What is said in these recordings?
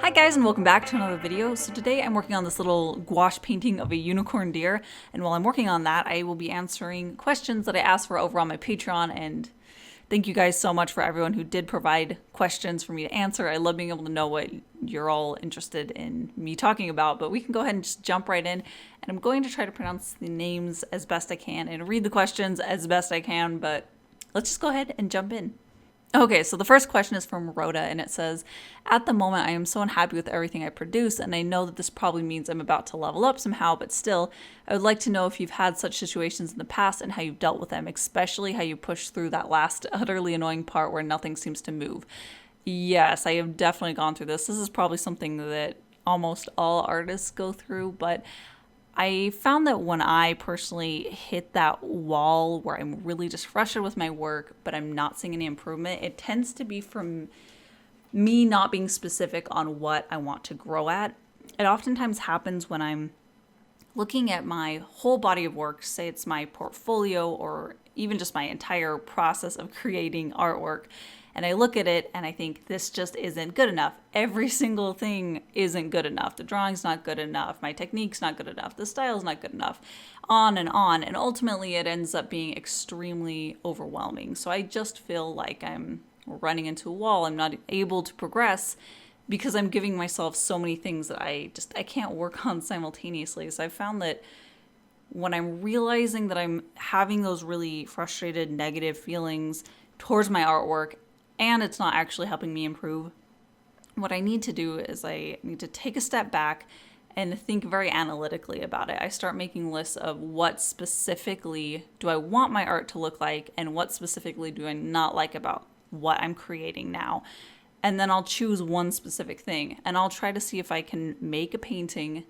Hi guys, and welcome back to another video. So today I'm working on this little gouache painting of a unicorn deer, and while I'm working on that I will be answering questions that I asked for over on my Patreon, and thank you guys so much for everyone who did provide questions for me to answer. I love being able to know what you're all interested in me talking about, but we can go ahead and just jump right in, and I'm going to try to pronounce the names as best I can and read the questions as best I can, but let's just go ahead and jump in. Okay, so the first question is from Rhoda, and it says, at the moment I am so unhappy with everything I produce, and I know that this probably means I'm about to level up somehow, but still, I would like to know if you've had such situations in the past and how you've dealt with them, especially how you push through that last utterly annoying part where nothing seems to move. Yes, I have definitely gone through this. This is probably something that almost all artists go through, but I found that when I personally hit that wall where I'm really just frustrated with my work, but I'm not seeing any improvement, it tends to be from me not being specific on what I want to grow at. It oftentimes happens when I'm looking at my whole body of work, say it's my portfolio or even just my entire process of creating artwork, and I look at it and I think this just isn't good enough. Every single thing isn't good enough. The drawing's not good enough. My technique's not good enough. The style's not good enough. On and on. And ultimately it ends up being extremely overwhelming. So I just feel like I'm running into a wall. I'm not able to progress because I'm giving myself so many things that I can't work on simultaneously. So I found that when I'm realizing that I'm having those really frustrated, negative feelings towards my artwork, and it's not actually helping me improve, what I need to do is I need to take a step back and think very analytically about it. I start making lists of what specifically do I want my art to look like and what specifically do I not like about what I'm creating now. And then I'll choose one specific thing and I'll try to see if I can make a painting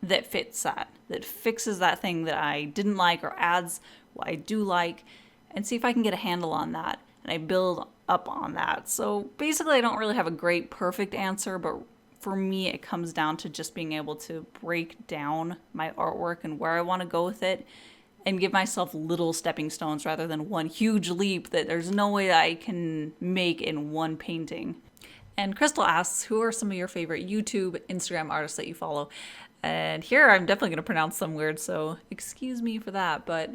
that fits that fixes that thing that I didn't like or adds what I do like, and see if I can get a handle on that. And I build up on that. So basically I don't really have a great perfect answer, but for me it comes down to just being able to break down my artwork and where I want to go with it and give myself little stepping stones rather than one huge leap that there's no way that I can make in one painting. And Crystal asks, who are some of your favorite YouTube, Instagram artists that you follow? And here I'm definitely going to pronounce some weird, so excuse me for that, but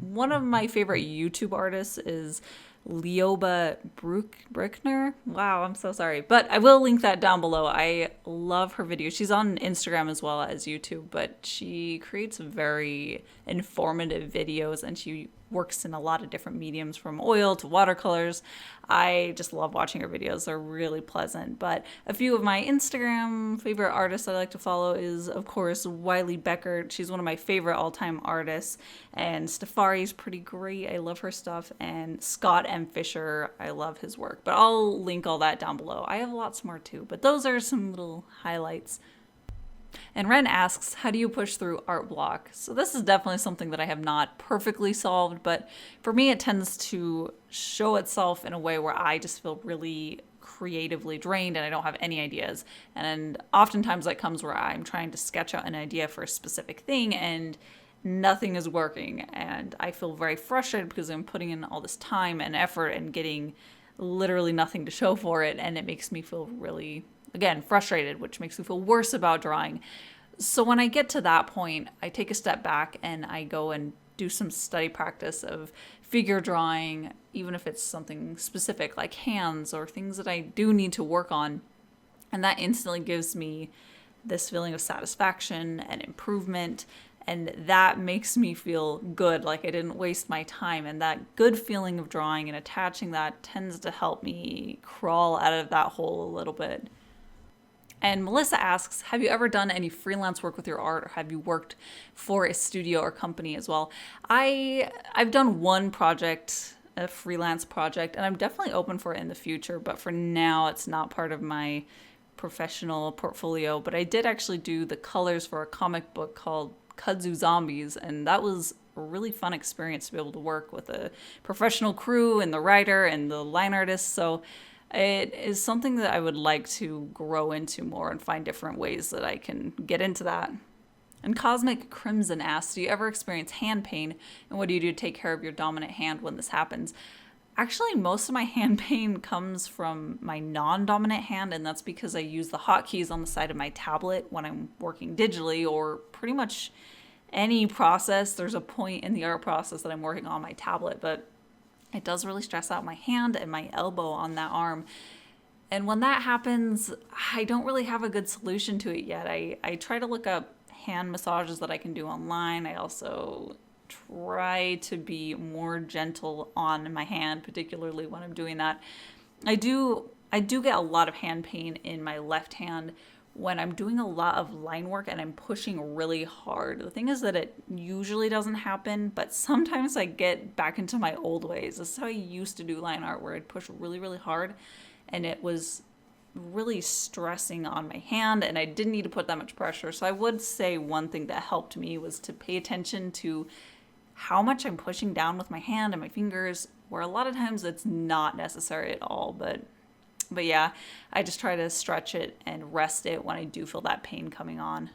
one of my favorite YouTube artists is Leoba Bruckner. Wow, I'm so sorry. But I will link that down below. I love her videos. She's on Instagram as well as YouTube, but she creates very informative videos and she works in a lot of different mediums from oil to watercolors. I just love watching her videos. They're really pleasant. But a few of my Instagram favorite artists I like to follow is, of course, Wiley Beckert. She's one of my favorite all-time artists. And Stefari's pretty great. I love her stuff. And Scott M. Fisher, I love his work. But I'll link all that down below. I have lots more too, but those are some little highlights. And Ren asks, how do you push through art block? So this is definitely something that I have not perfectly solved, but for me it tends to show itself in a way where I just feel really creatively drained and I don't have any ideas. And oftentimes that comes where I'm trying to sketch out an idea for a specific thing and nothing is working. And I feel very frustrated because I'm putting in all this time and effort and getting literally nothing to show for it. And it makes me feel really, again, frustrated, which makes me feel worse about drawing. So when I get to that point, I take a step back and I go and do some study practice of figure drawing, even if it's something specific like hands or things that I do need to work on. And that instantly gives me this feeling of satisfaction and improvement. And that makes me feel good, like I didn't waste my time. And that good feeling of drawing and attaching that tends to help me crawl out of that hole a little bit. And Melissa asks, have you ever done any freelance work with your art, or have you worked for a studio or company as well? I've done one project, a freelance project, and I'm definitely open for it in the future, but for now it's not part of my professional portfolio. But I did actually do the colors for a comic book called Kudzu Zombies, and that was a really fun experience to be able to work with a professional crew and the writer and the line artist. So it is something that I would like to grow into more and find different ways that I can get into that. And Cosmic Crimson asks, do you ever experience hand pain, and what do you do to take care of your dominant hand when this happens? Actually, most of my hand pain comes from my non-dominant hand, and that's because I use the hotkeys on the side of my tablet when I'm working digitally, or pretty much any process. There's a point in the art process that I'm working on my tablet, but it does really stress out my hand and my elbow on that arm. And when that happens, I don't really have a good solution to it yet. I try to look up hand massages that I can do online. I also try to be more gentle on my hand, particularly when I'm doing that. I do get a lot of hand pain in my left hand when I'm doing a lot of line work and I'm pushing really hard. The thing is that it usually doesn't happen, but sometimes I get back into my old ways. This is how I used to do line art, where I'd push really, really hard, and it was really stressing on my hand, and I didn't need to put that much pressure. So I would say one thing that helped me was to pay attention to how much I'm pushing down with my hand and my fingers, where a lot of times it's not necessary at all. But yeah, I just try to stretch it and rest it when I do feel that pain coming on.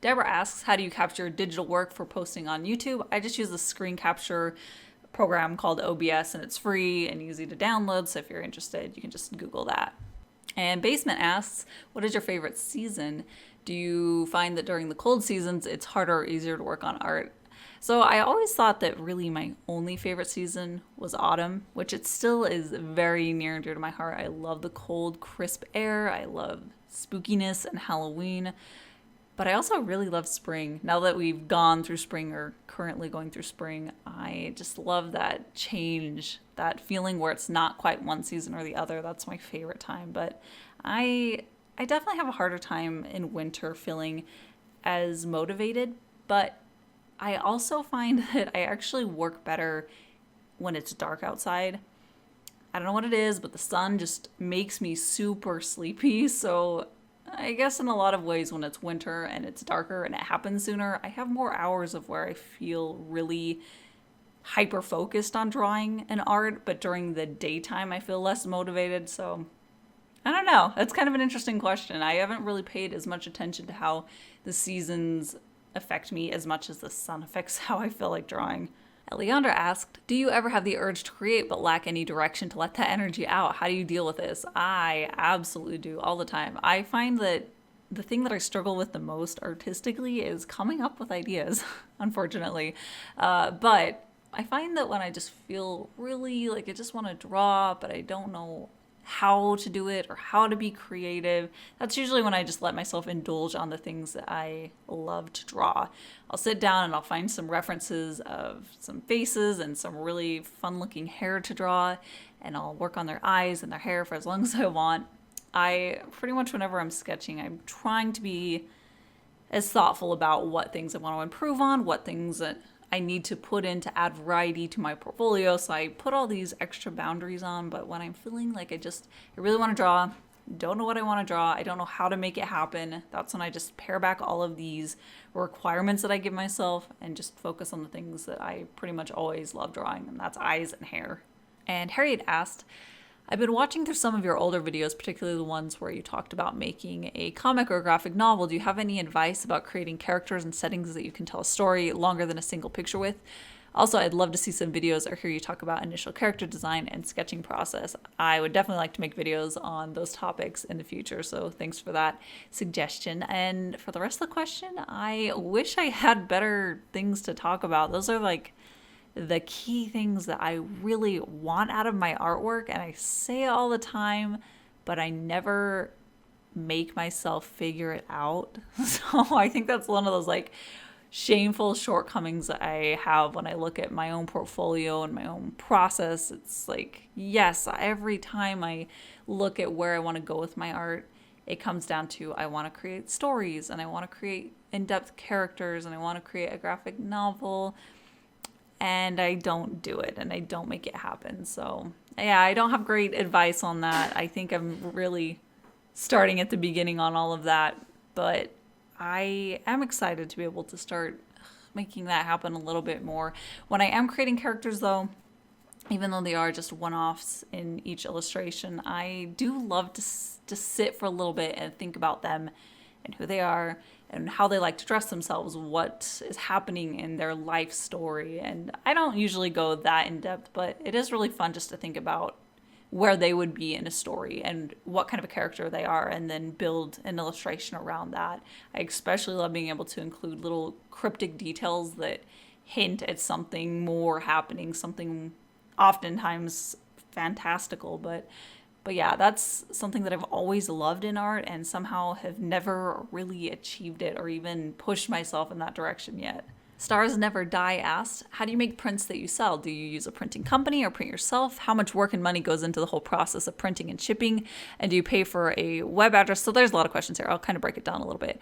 Deborah asks, how do you capture digital work for posting on YouTube? I just use the screen capture program called OBS, and it's free and easy to download. So if you're interested, you can just Google that. And Basement asks, what is your favorite season? Do you find that during the cold seasons, it's harder or easier to work on art? So I always thought that really my only favorite season was autumn, which it still is very near and dear to my heart. I love the cold, crisp air. I love spookiness and Halloween. But I also really love spring. Now that we've gone through spring, or currently going through spring, I just love that change, that feeling where it's not quite one season or the other. That's my favorite time. But I definitely have a harder time in winter feeling as motivated, but I also find that I actually work better when it's dark outside. I don't know what it is, but the sun just makes me super sleepy. So I guess in a lot of ways, when it's winter and it's darker and it happens sooner, I have more hours of where I feel really hyper focused on drawing and art. But during the daytime, I feel less motivated. So I don't know. That's kind of an interesting question. I haven't really paid as much attention to how the seasons affect me as much as the sun affects how I feel like drawing. Eliandra asked, do you ever have the urge to create but lack any direction to let that energy out? How do you deal with this? I absolutely do, all the time. I find that the thing that I struggle with the most artistically is coming up with ideas, unfortunately. But I find that when I just feel really like I just want to draw, but I don't know how to do it or how to be creative, that's usually when I just let myself indulge on the things that I love to draw. I'll sit down and I'll find some references of some faces and some really fun looking hair to draw, and I'll work on their eyes and their hair for as long as I want. I pretty much, whenever I'm sketching, I'm trying to be as thoughtful about what things I want to improve on, what things that I need to put in to add variety to my portfolio. So I put all these extra boundaries on, but when I'm feeling like I really want to draw, don't know what I want to draw, I don't know how to make it happen, that's when I just pare back all of these requirements that I give myself and just focus on the things that I pretty much always love drawing, and that's eyes and hair. And Harriet asked, I've been watching through some of your older videos, particularly the ones where you talked about making a comic or a graphic novel. Do you have any advice about creating characters and settings that you can tell a story longer than a single picture with? Also, I'd love to see some videos or hear you talk about initial character design and sketching process. I would definitely like to make videos on those topics in the future, so thanks for that suggestion. And for the rest of the question, I wish I had better things to talk about. Those are like the key things that I really want out of my artwork, and I say it all the time, but I never make myself figure it out. So I think that's one of those like shameful shortcomings that I have when I look at my own portfolio and my own process. It's like, yes, every time I look at where I want to go with my art, it comes down to I want to create stories and I want to create in-depth characters and I want to create a graphic novel, and I don't do it and I don't make it happen. So yeah, I don't have great advice on that. I think I'm really starting at the beginning on all of that, but I am excited to be able to start making that happen a little bit more. When I am creating characters though, even though they are just one-offs in each illustration, I do love to just sit for a little bit and think about them and who they are and how they like to dress themselves, what is happening in their life story. And I don't usually go that in depth, but it is really fun just to think about where they would be in a story and what kind of a character they are, and then build an illustration around that. I especially love being able to include little cryptic details that hint at something more happening, something oftentimes fantastical. But yeah, that's something that I've always loved in art and somehow have never really achieved it or even pushed myself in that direction yet. Stars Never Die asked, how do you make prints that you sell? Do you use a printing company or print yourself? How much work and money goes into the whole process of printing and shipping? And do you pay for a web address? So there's a lot of questions here. I'll kind of break it down a little bit.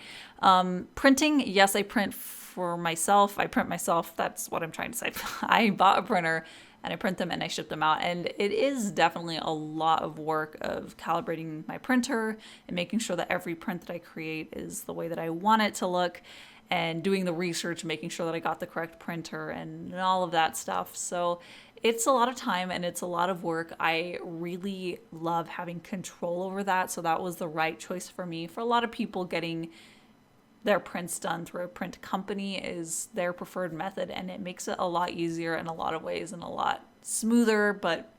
Printing, yes, I print for myself. I print myself. That's what I'm trying to say. I bought a printer and I print them and I ship them out. And it is definitely a lot of work of calibrating my printer and making sure that every print that I create is the way that I want it to look, and doing the research, making sure that I got the correct printer and all of that stuff. So it's a lot of time and it's a lot of work. I really love having control over that. So that was the right choice for me. For a lot of people, getting their prints done through a print company is their preferred method, and it makes it a lot easier in a lot of ways and a lot smoother, but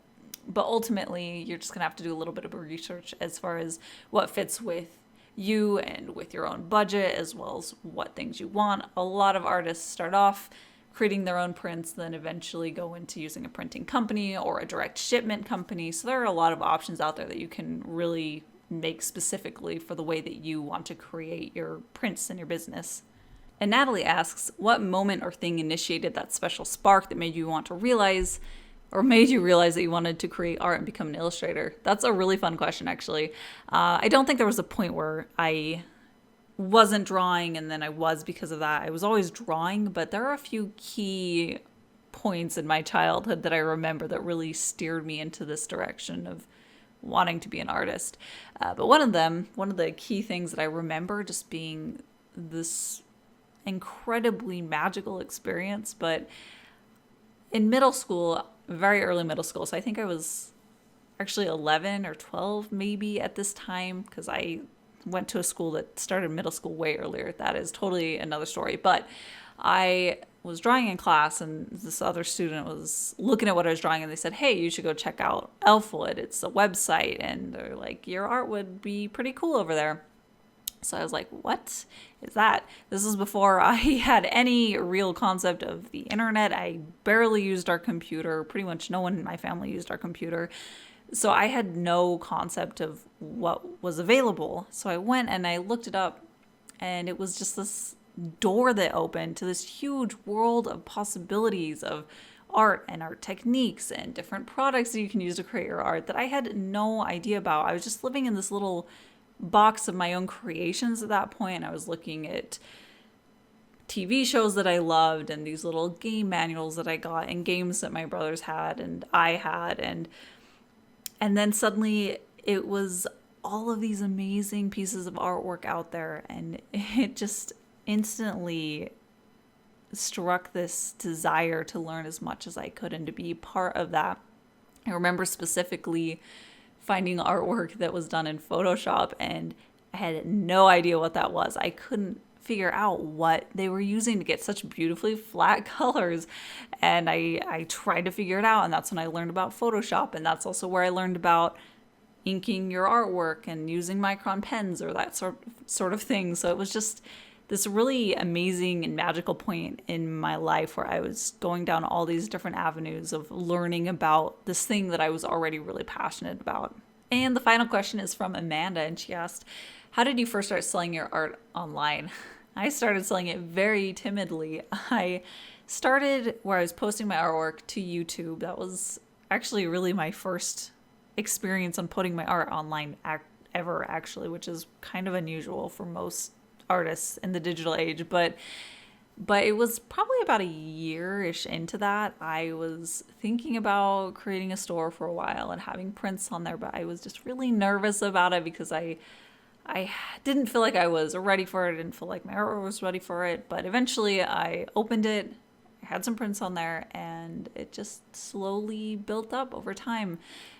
ultimately you're just gonna have to do a little bit of research as far as what fits with you and with your own budget, as well as what things you want. A lot of artists start off creating their own prints, then eventually go into using a printing company or a direct shipment company. So there are a lot of options out there that you can really make specifically for the way that you want to create your prints in your business. And Natalie asks, what moment or thing initiated that special spark that made you want to realize, or made you realize that you wanted to create art and become an illustrator? That's a really fun question, actually. I don't think there was a point where I wasn't drawing and then I was because of that. I was always drawing, but there are a few key points in my childhood that I remember that really steered me into this direction of wanting to be an artist. But one of the key things that I remember just being this incredibly magical experience, but in middle school, very early middle school, so I think I was actually 11 or 12 maybe at this time, because I went to a school that started middle school way earlier. That is totally another story. But I was drawing in class, and this other student was looking at what I was drawing, and they said, hey, you should go check out Elfwood. It's a website, and they're like, your art would be pretty cool over there. So I was like, what is that? This is before I had any real concept of the internet. I barely used our computer. Pretty much no one in my family used our computer. So I had no concept of what was available. So I went and I looked it up, and it was just this door that opened to this huge world of possibilities of art and art techniques and different products that you can use to create your art that I had no idea about. I was just living in this little box of my own creations at that point. I was looking at TV shows that I loved and these little game manuals that I got and games that my brothers had and I had, and then suddenly it was all of these amazing pieces of artwork out there, and it just instantly struck this desire to learn as much as I could and to be part of that. I remember specifically finding artwork that was done in Photoshop, and I had no idea what that was. I couldn't figure out what they were using to get such beautifully flat colors, and I tried to figure it out, and that's when I learned about Photoshop, and that's also where I learned about inking your artwork and using micron pens or that sort of thing. So it was just this really amazing and magical point in my life where I was going down all these different avenues of learning about this thing that I was already really passionate about. And the final question is from Amanda, and she asked, how did you first start selling your art online? I started selling it very timidly. I started where I was posting my artwork to YouTube. That was actually really my first experience on putting my art online ever, actually, which is kind of unusual for most artists in the digital age, but it was probably about a year-ish into that. I was thinking about creating a store for a while and having prints on there, but I was just really nervous about it because I didn't feel like I was ready for it. I didn't feel like my artwork was ready for it, but eventually I opened it I had some prints on there, and it just slowly built up over time.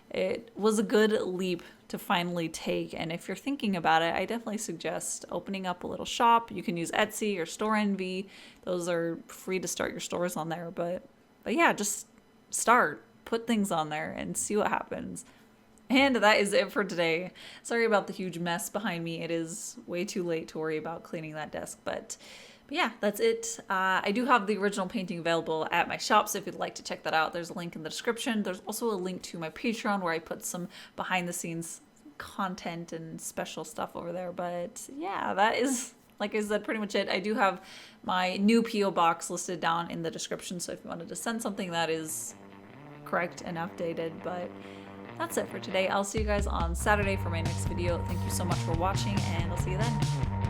It was a good leap to finally take, and if you're thinking about it, I definitely suggest opening up a little shop. You can use Etsy or Store Envy. Those are free to start your stores on there, but yeah, just start. Put things on there and see what happens. And that is it for today. Sorry about the huge mess behind me. It is way too late to worry about cleaning that desk, but yeah, that's it. I do have the original painting available at my shop, so if you'd like to check that out, there's a link in the description. There's also a link to my Patreon where I put some behind the scenes content and special stuff over there. But yeah, that is, like I said, pretty much it. I do have my new P.O. box listed down in the description, so if you wanted to send something that is correct and updated. But that's it for today. I'll see you guys on Saturday for my next video. Thank you so much for watching, and I'll see you then.